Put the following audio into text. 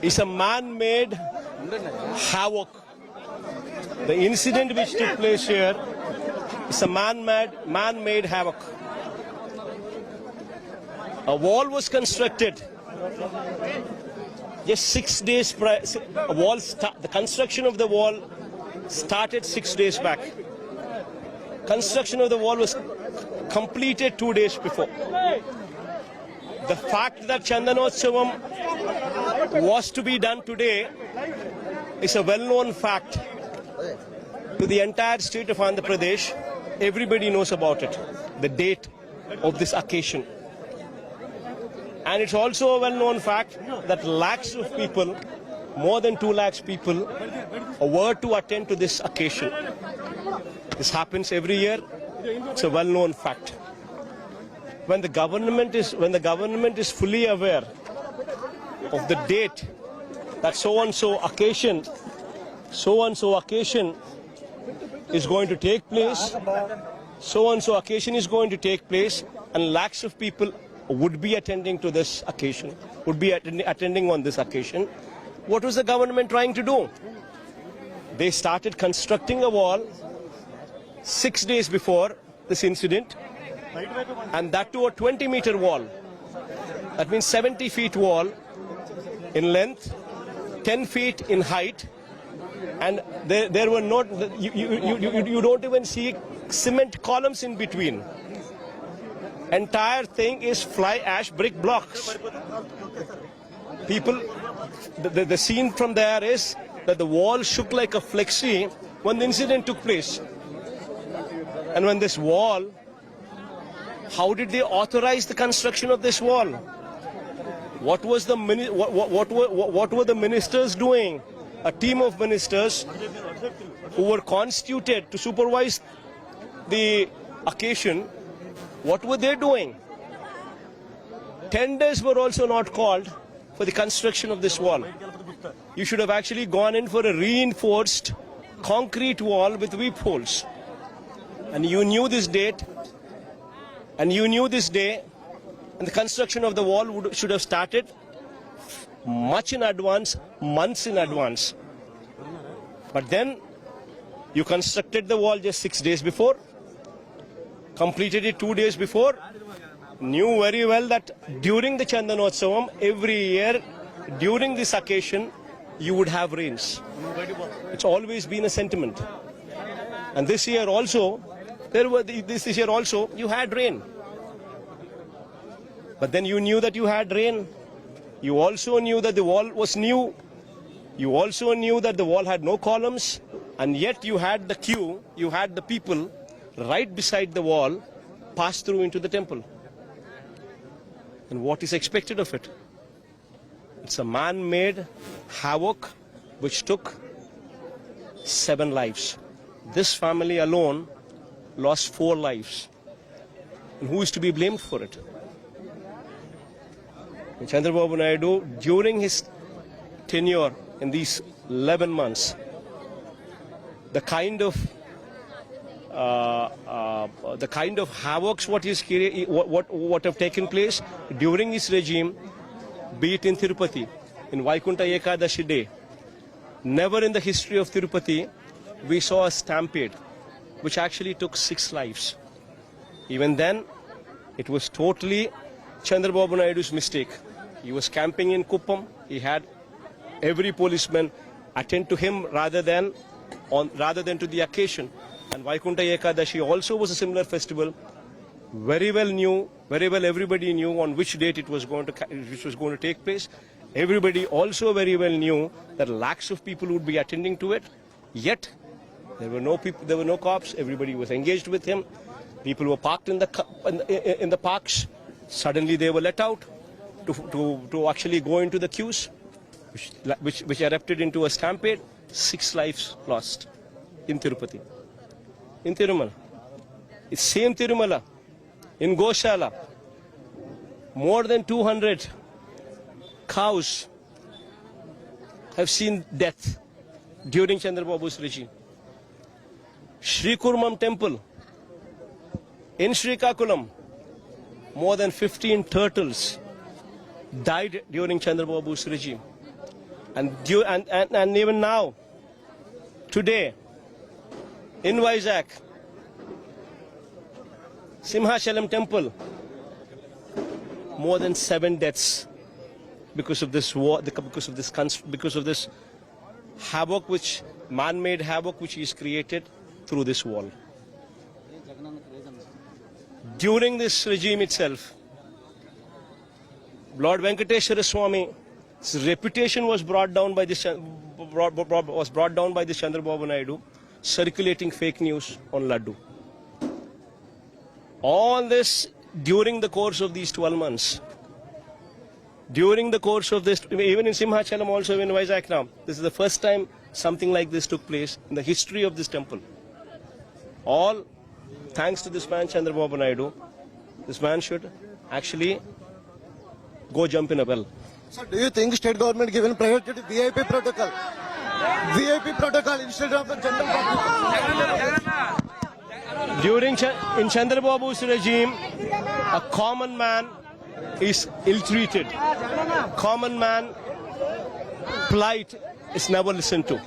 is a man-made havoc. The incident which took place here is a man-made havoc. A wall was constructed just 6 days prior. The construction of the wall started 6 days back. Construction of the wall was completed 2 days before. The fact that Chandanotsavam was to be done today is a well-known fact to the entire state of Andhra Pradesh. Everybody knows about it, the date of this occasion. And it's also a well-known fact that lakhs of people, more than 2 lakhs people, were to attend to this occasion. This happens every year. It's a well-known fact. When the government is fully aware of the date that so and so occasion is going to take place, and lakhs of people would be attending to this occasion, attending on this occasion, what was the government trying to do? They started constructing a wall 6 days before this incident, and that to a 20-meter wall. That means 70 feet wall in length, 10 feet in height, and there were not, you don't even see cement columns in between. Entire thing is fly ash brick blocks. People, the scene from there is that the wall shook like a flexi when the incident took place. And when this wall, how did they authorize the construction of this wall? What were the ministers doing? A team of ministers who were constituted to supervise the occasion. What were they doing? Tenders were also not called for the construction of this wall. You should have actually gone in for a reinforced concrete wall with weep holes. And you knew this date, and you knew this day, and the construction of the wall should have started much in advance, months in advance. But then you constructed the wall just 6 days before, completed it 2 days before, knew very well that during the Chandanotsavam, every year, during this occasion, you would have rains. It's always been a sentiment. And this year also, you had rain. But then you knew that you had rain. You also knew that the wall was new. You also knew that the wall had no columns. And yet you had the queue, you had the people right beside the wall pass through into the temple. And what is expected of it? It's a man-made havoc which took 7 lives. This family alone lost 4 lives. And who is to be blamed for it? And Chandrababu Naidu, during his tenure in these 11 months, the kind of havocs what have taken place during his regime, be it in Tirupati, in Vaikunta Ekadashi day, never in the history of Tirupati we saw a stampede which actually took 6 lives. Even then, it was totally Chandrababu Naidu's mistake. He was camping in Kuppam. He had every policeman attend to him rather than to the occasion. And Vaikunta Ekadashi also was a similar festival. Very well everybody knew on which date it was going to take place. Everybody also very well knew that lakhs of people would be attending to it. Yet there were no people, there were no cops. Everybody was engaged with him. People were parked in the parks. Suddenly they were let out to actually go into the queues, which erupted into a stampede. 6 lives lost in Tirupati. In Tirumala, it's same Tirumala, in Goshala, more than 200 cows have seen death during Chandrababu's regime. Sri Kurmam temple in Srikakulam, more than 15 turtles died during Chandrababu's regime. And even now, today, in Vizag, Simhachalam temple, more than 7 deaths because of this war, because of this havoc, which man-made havoc which is created through this wall. During this regime itself, Lord Venkateshwara Swami's reputation was brought down by this Chandrababu Naidu, circulating fake news on Laddu. All this during the course of these 12 months. During the course of this, even in Simhachalam, also in Vizag now, this is the first time something like this took place in the history of this temple. All thanks to this man Chandrababu Naidu. This man should actually go jump in a well. So do you think state government given priority to VIP protocol? VIP protocol instead of the general public? In Chandrababu's regime, a common man is ill-treated. Common man plight is never listened to.